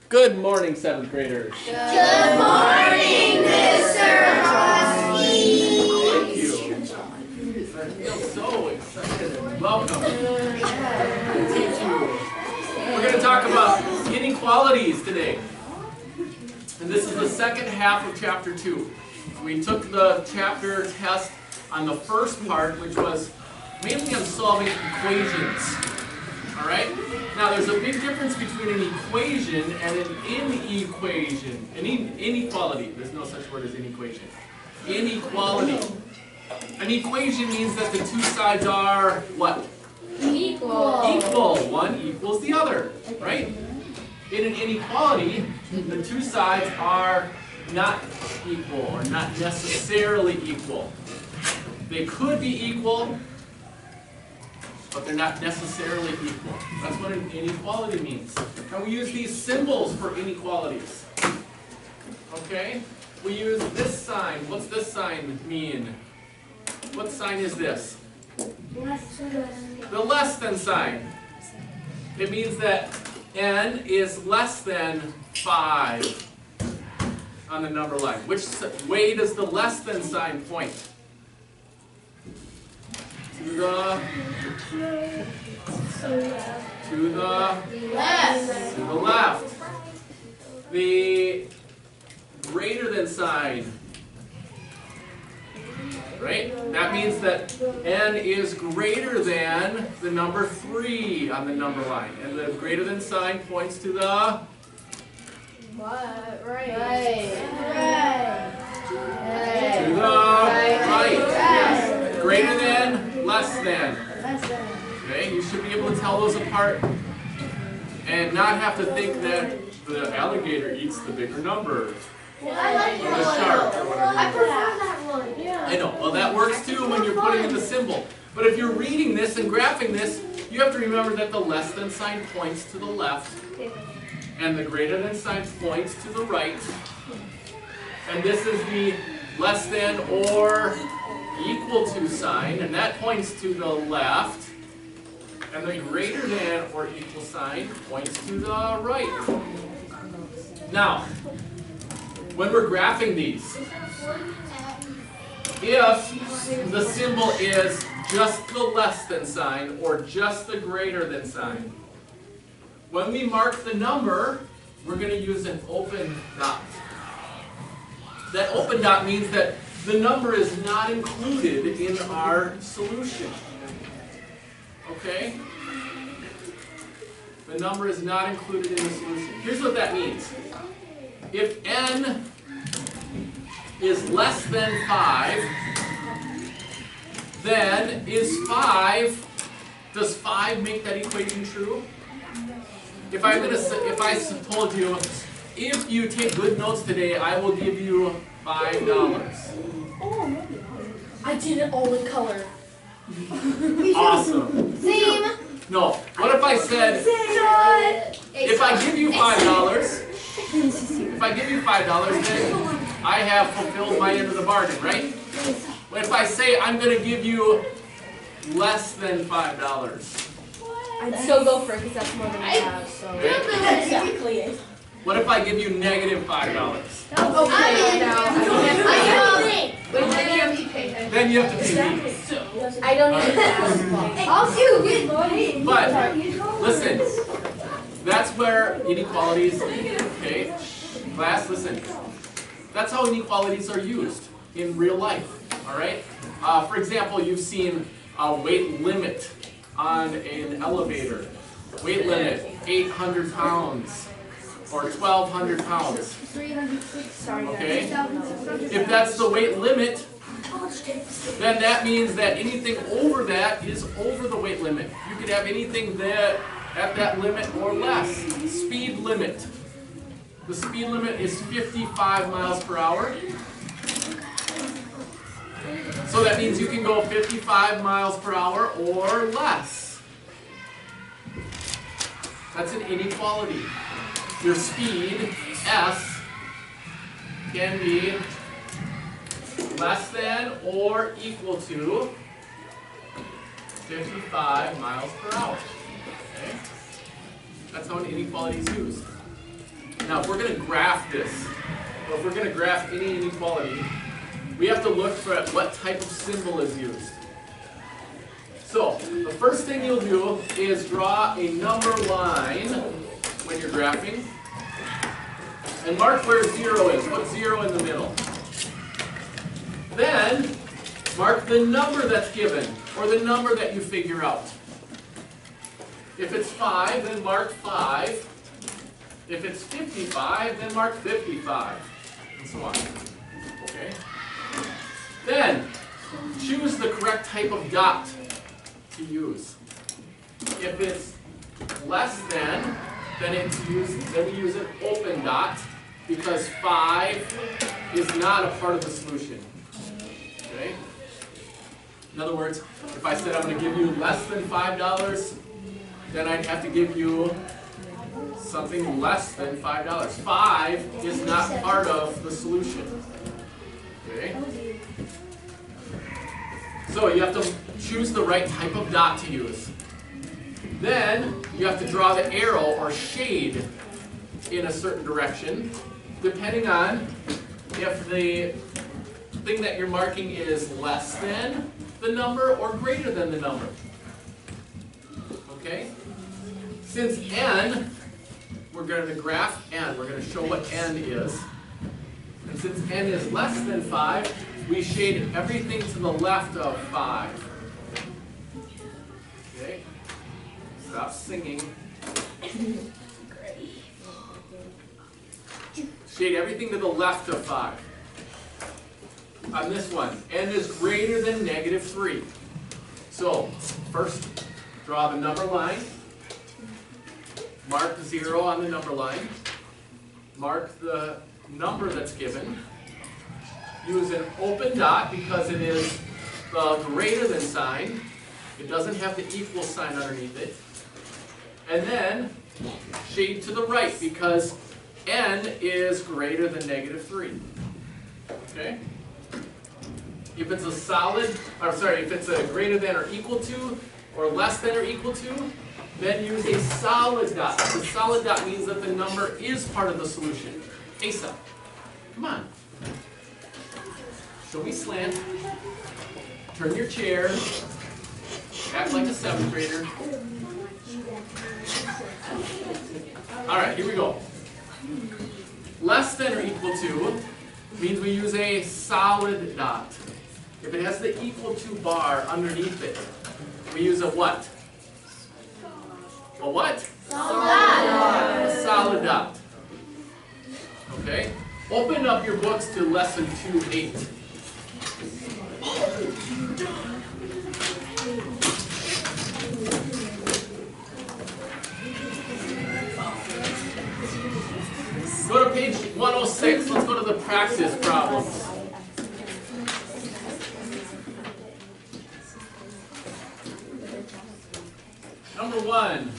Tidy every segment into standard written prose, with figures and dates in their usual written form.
Good morning, 7th graders. Good morning, Mr. Husky. Thank you. I feel so excited and welcome to teach you. We're going to talk about inequalities today. And this is the second half of chapter 2. We took the chapter test on the first part, which was mainly on solving equations. Alright? Now there's a big difference between an equation and an inequation. An inequality. There's no such word as inequation. Inequality. An equation means that the two sides are what? Equal. Equal. One equals the other. Right? In an inequality, the two sides are not equal or not necessarily equal. They could be equal, but they're not necessarily equal. That's what an inequality means. And we use these symbols for inequalities. Okay? We use this sign. What's this sign mean? What sign is this? The less than sign. It means that n is less than 5 on the number line. Which way does the less than sign point? To the left. The greater than sign, right? That means that n is greater than the number 3 on the number line. And the greater than sign points to the Right. To the right. Yes. Greater than, less than. Okay, you should be able to tell those apart and not have to think that the alligator eats the bigger number. I like Or the shark or whatever. I prefer that one. Yeah. I know. Well, that works too when you're putting in the symbol. But if you're reading this and graphing this, you have to remember that the less than sign points to the left and the greater than sign points to the right. And this is the less than or equal to sign, and that points to the left. And the greater than or equal sign points to the right. Now, when we're graphing these, if the symbol is just the less than sign or just the greater than sign, when we mark the number, we're going to use an open dot. That open dot means that the number is not included in our solution. Okay? The number is not included in the solution. Here's what that means. If n is less than 5, then does 5 make that equation true? If I told you, if you take good notes today, I will give you $5. I did it all in color. Awesome. Same. No. What if I said, if I give you $5, then I have fulfilled my end of the bargain, right? But if I say I'm going to give you less than $5, I'd still go for it because that's more than I have. So. Okay. What if I give you negative $5? Okay, now Then you have to pay me. I don't need that. I'll But listen, that's where inequalities. Okay, class, listen. That's how inequalities are used in real life. All right. For example, you've seen a weight limit on an elevator. Weight limit 800 pounds or 1,200 pounds. Okay? If that's the weight limit, then that means that anything over that is over the weight limit. You could have anything that at that limit or less. Speed limit. The speed limit is 55 miles per hour. So that means you can go 55 miles per hour or less. That's an inequality. Your speed, S, can be less than or equal to 55 miles per hour. Okay? That's how an inequality is used. Now, if we're going to graph this, or if we're going to graph any inequality, we have to look for what type of symbol is used. So, the first thing you'll do is draw a number line when you're graphing, and mark where 0 is. Put 0 in the middle. Then, mark the number that's given, or the number that you figure out. If it's 5, then mark 5. If it's 55, then mark 55, and so on. Okay? Then, choose the correct type of dot to use. If it's less than, then we use an open dot, because 5 is not a part of the solution. Okay? In other words, if I said I'm going to give you less than $5, then I'd have to give you something less than $5. 5 is not part of the solution. Okay? So you have to choose the right type of dot to use. Then you have to draw the arrow or shade in a certain direction, depending on if the thing that you're marking is less than the number or greater than the number. Okay? Since n, we're going to graph n. We're going to show what n is. And since n is less than 5, we shade everything to the left of 5. Okay? Stop singing. Shade everything to the left of 5. On this one, n is greater than -3. So, first, draw the number line. Mark 0 on the number line. Mark the number that's given. Use an open dot because it is the greater than sign. It doesn't have the equal sign underneath it. And then shade to the right because n is greater than -3. Okay? If it's a if it's a greater than or equal to, or less than or equal to, then use a solid dot. The solid dot means that the number is part of the solution. Asa, come on. Show me slant. Turn your chair. Act like a 7th grader. All right, here we go. Less than or equal to means we use a solid dot. If it has the equal to bar underneath it, we use a what? A what? A solid dot. Okay? Open up your books to lesson 2.8. Go to page 106. Let's go to the practice problems. Number 1.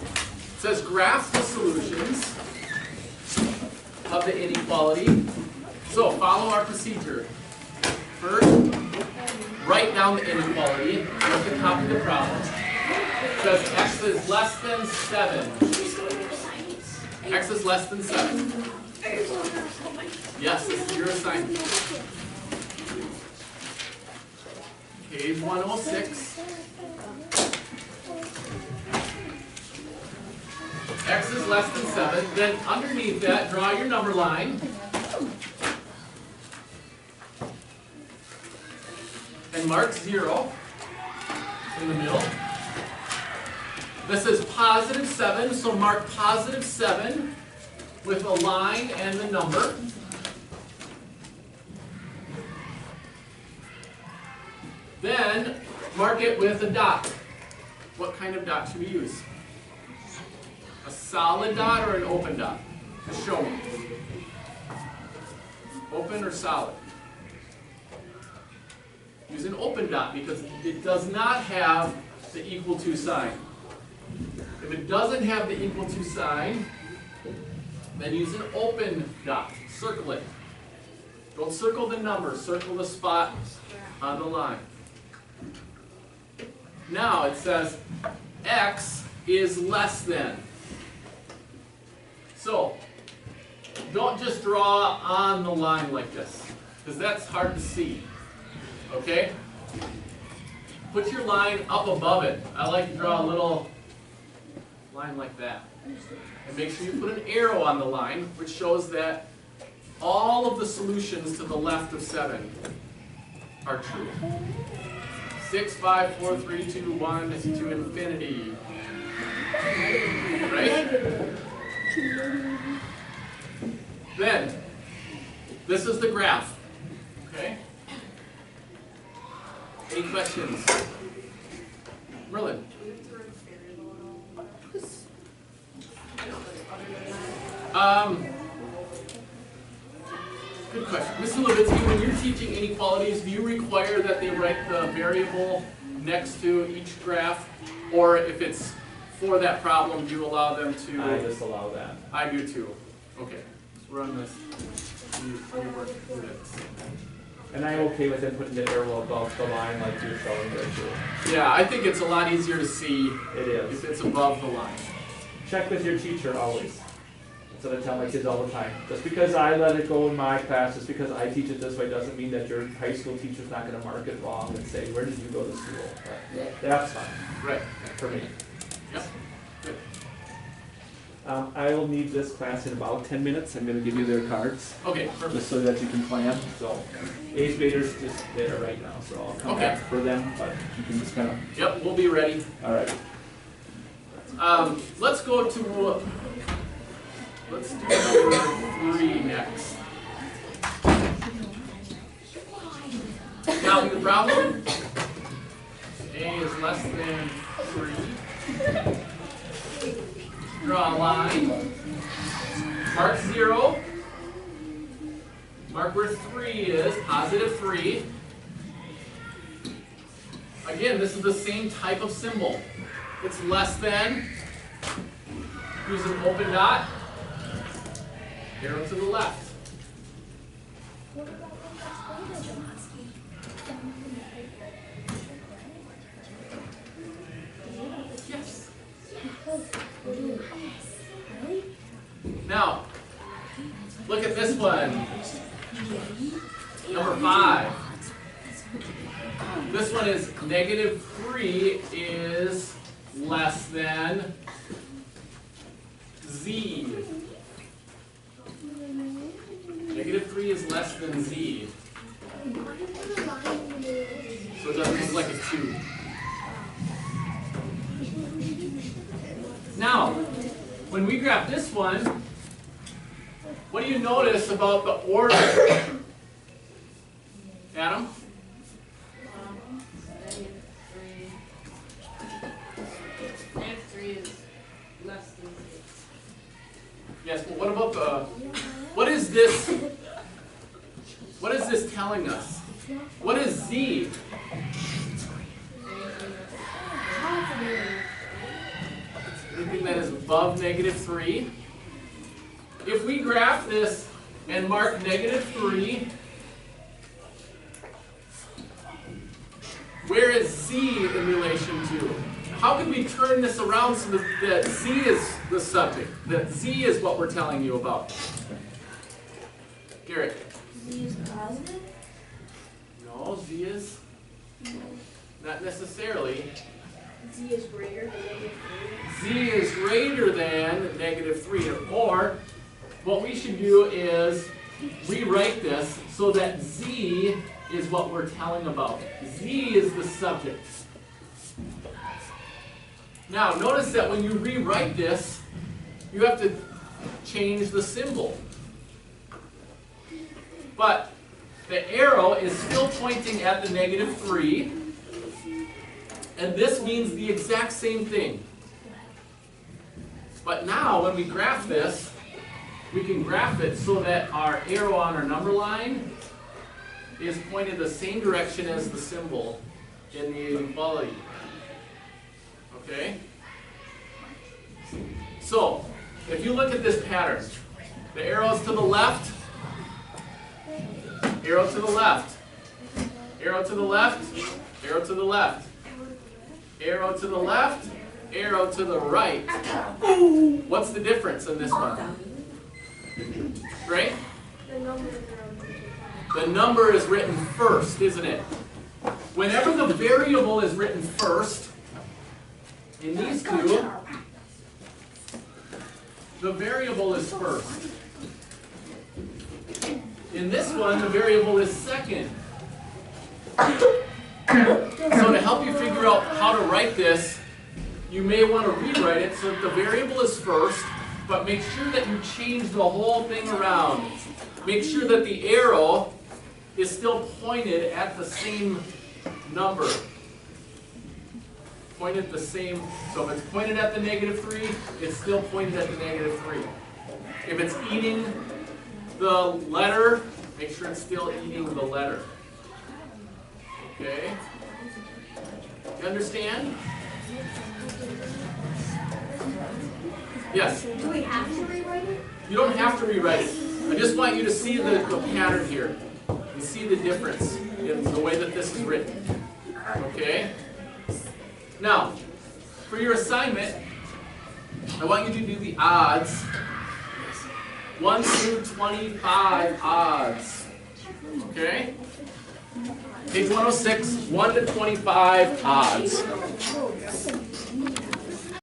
It says graph the solutions of the inequality. So follow our procedure. First, write down the inequality. You have to copy the problem. It says x is less than 7. X is less than 7. Yes, this is your assignment. Page 106. X is less than 7. Then underneath that, draw your number line. And mark 0 in the middle. This is positive 7, so mark positive 7 with a line and the number. Then mark it with a dot. What kind of dot should we use? A solid dot or an open dot? Just show me. Open or solid? Use an open dot because it does not have the equal to sign. If it doesn't have the equal to sign, then use an open dot. Circle it. Don't circle the number, circle the spot on the line. Now it says x is less than. So, don't just draw on the line like this, because that's hard to see. Okay? Put your line up above it. I like to draw a little line like that. And make sure you put an arrow on the line, which shows that all of the solutions to the left of 7 are true. 6, 5, 4, 3, 2, 1 to infinity. Right? Then, this is the graph. Okay? Any questions? Merlin? Good question. Mr. Levitsky, when you're teaching inequalities, do you require that they write the variable next to each graph? Or if it's for that problem, do you allow them to? I just allow that. I do too. Okay. So we're on this. You work with it. And I'm okay with them putting the arrow above the line like you're showing there too. Yeah, I think it's a lot easier to see It is. if it's above the line. Check with your teacher always. That's what I tell my kids all the time. Just because I let it go in my class, just because I teach it this way, doesn't mean that your high school teacher's not going to mark it wrong and say, where did you go to school? But that's fine Right. for me. Yep. Good. I will need this class in about 10 minutes. I'm going to give you their cards, Okay, just perfect. so that you can plan. So, 8th graders just there right now, so I'll come Okay. back for them, but you can just kind of, Yep, we'll be ready. all right. Let's go to, let's do number 3 next. Now, the problem, A is less than 3. Draw a line. Mark 0. Mark where 3 is, positive 3. Again, this is the same type of symbol. It's less than. Use an open dot. Arrow to the left. Yes. Now, look at this one. Number 5. This one is negative 3 is less than Z. Negative 3 is less than Z. So it doesn't look like a 2. Now, when we graph this one, what do you notice about the order? Adam? Negative 3 is less than 6. Yes, but what about the, what is this telling us? What is Z? Anything that is above negative 3. If we graph this and mark negative 3, where is Z in relation to? How can we turn this around so that Z is the subject, that Z is what we're telling you about? Garrett? Z is positive? No, Z is not necessarily. Z is greater than negative 3. Z is greater than negative 3. Or, what we should do is rewrite this so that Z is what we're telling about. Z is the subject. Now, notice that when you rewrite this, you have to change the symbol. But the arrow is still pointing at the negative 3. And this means the exact same thing. But now, when we graph this, we can graph it so that our arrow on our number line is pointed the same direction as the symbol in the inequality. Okay? So, if you look at this pattern, the arrow's to the left, arrow to the left, arrow to the left, arrow to the left, arrow to the left, arrow to the right, what's the difference in this one? Right? The numbers are on the The number is written first, isn't it? Whenever the variable is written first, in these two, the variable is first. In this one, the variable is second. So to help you figure out how to write this, you may want to rewrite it so that the variable is first, but make sure that you change the whole thing around. Make sure that the arrow is still pointed at the same number. Pointed the same, so if it's pointed at the -3, it's still pointed at the -3. If it's eating the letter, make sure it's still eating the letter. Okay? You understand? Yes? Do we have to rewrite it? You don't have to rewrite it. I just want you to see the pattern here and see the difference in the way that this is written. Okay? Now, for your assignment, I want you to do the odds. 1 through 25 odds. Okay? Page 106, 1 to 25 odds.